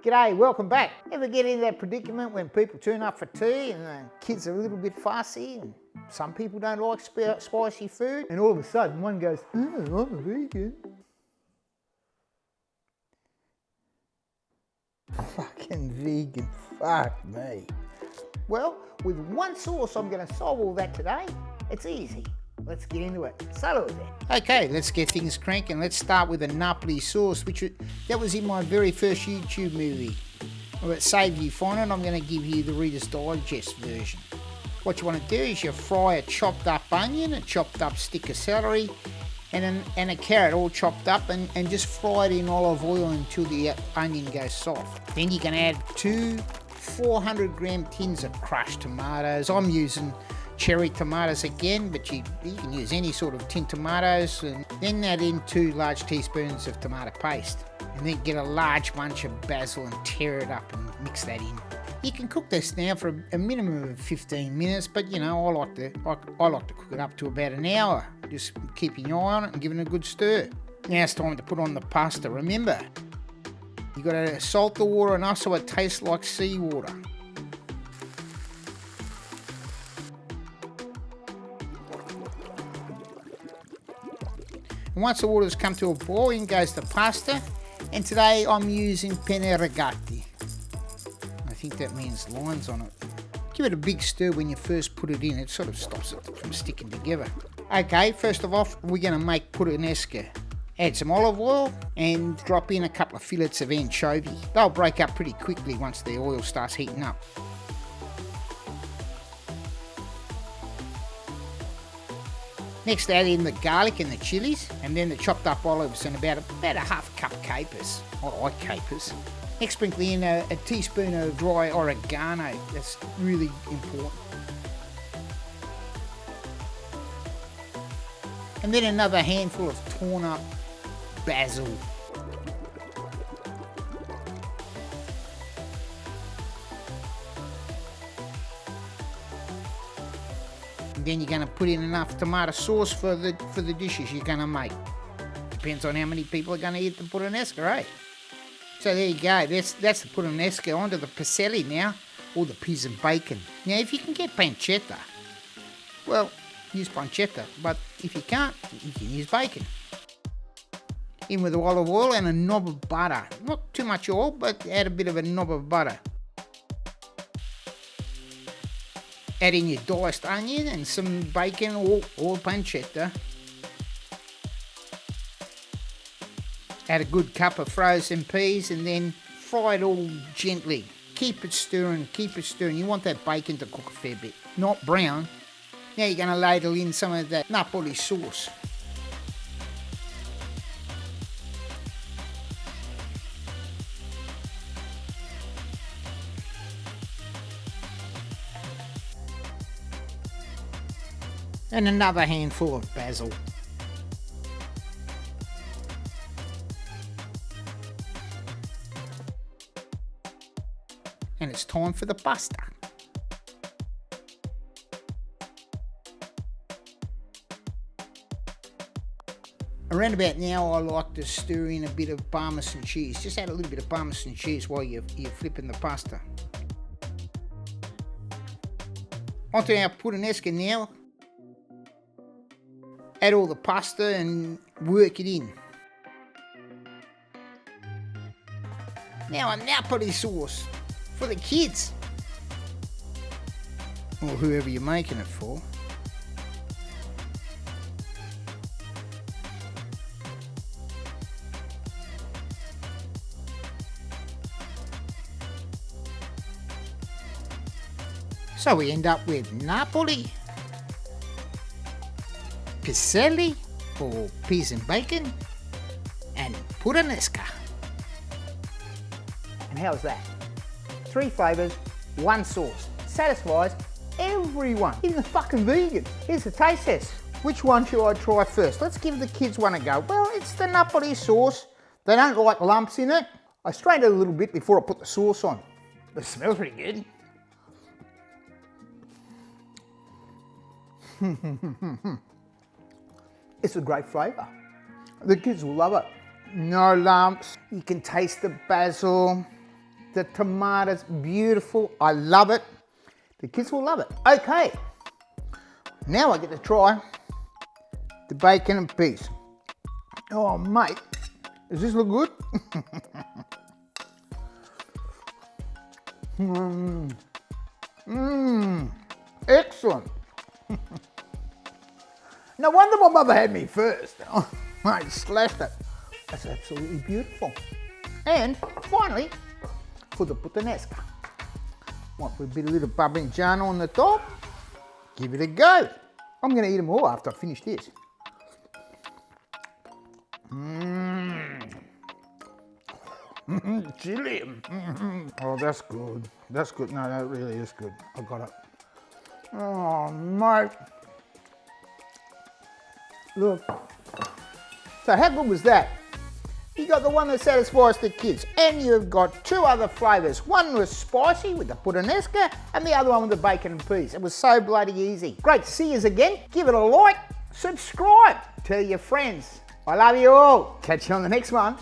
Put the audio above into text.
G'day, welcome back. Ever get in that predicament when people turn up for tea and the kids are a little bit fussy and some people don't like spicy food and all of a sudden one goes, oh, I'm a vegan. Fucking vegan, fuck me. Well, with one sauce I'm going to solve all that today. It's easy. Let's get into it. Salute. Okay, let's get things cranking. Let's start with a Napoli sauce, that was in my very first YouTube movie. Well, save you find it, I'm going to give you the Reader's Digest version. What you want to do is you fry a chopped up onion, a chopped up stick of celery, and a carrot all chopped up and just fry it in olive oil until the onion goes soft. Then you can add 2 400 gram tins of crushed tomatoes. I'm using cherry tomatoes again, but you can use any sort of tin tomatoes, and then add in 2 large teaspoons of tomato paste, and then get a large bunch of basil and tear it up and mix that in. You can cook this now for a minimum of 15 minutes, but you know, I like to cook it up to about an hour, just keeping your eye on it and giving it a good stir. Now it's time to put on the pasta. Remember, you got to salt the water enough so it tastes like seawater. And once the water's come to a boil, in goes the pasta. And today I'm using penne rigati. I think that means lines on it. Give it a big stir when you first put it in. It sort of stops it from sticking together. Okay, first of all, we're going to make Puttanesca. Add some olive oil and drop in a couple of fillets of anchovy. They'll break up pretty quickly once the oil starts heating up. Next, add in the garlic and the chilies, and then the chopped up olives and about a half a cup of capers. I like capers. Next, sprinkle in a teaspoon of dry oregano. That's really important. And then another handful of torn up basil. Then you're going to put in enough tomato sauce for the dishes you're going to make. Depends on how many people are going to eat the Puttanesca, right? So there you go. That's the Puttanesca. Onto the Fussy now, or the peas and bacon. Now, if you can get pancetta, well, use pancetta. But if you can't, you can use bacon. In with olive oil and a knob of butter. Not too much oil, but add a bit of a knob of butter. Add in your diced onion and some bacon or pancetta. Add a good cup of frozen peas and then fry it all gently. Keep it stirring, keep it stirring. You want that bacon to cook a fair bit, not brown. Now you're going to ladle in some of that Napoli sauce. And another handful of basil. And it's time for the pasta. Around about now, I like to stir in a bit of Parmesan cheese. Just add a little bit of Parmesan cheese while you're flipping the pasta. Onto our Puttanesca now. Add all the pasta and work it in. Now a Napoli sauce for the kids. Or whoever you're making it for. So we end up with Napoli, Celery, or peas and bacon, and Puttanesca. And how's that? 3 flavours, 1 sauce. Satisfies everyone, even the fucking vegans. Here's the taste test. Which one should I try first? Let's give the kids one a go. Well, it's the Napoli sauce. They don't like lumps in it. I strained it a little bit before I put the sauce on. But it smells pretty good. It's a great flavour. The kids will love it. No lumps. You can taste the basil. The tomatoes, beautiful. I love it. The kids will love it. Okay, now I get to try the bacon and peas. Oh, mate, does this look good? Excellent. No wonder my mother had me first. Oh, mate, slashed it. That's absolutely beautiful. And finally, for the Puttanesca. Want with a bit of little Parmigiano on the top? Give it a go. I'm going to eat them all after I finish this. Chilli. Oh, that's good. That's good. No, that really is good. I got it. Oh, mate. Look. So how good was that? You got the one that satisfies the kids, and you've got two other flavours. One was spicy with the Puttanesca, and the other one with the bacon and peas. It was so bloody easy. Great to see you again. Give it a like, subscribe, tell your friends. I love you all. Catch you on the next one.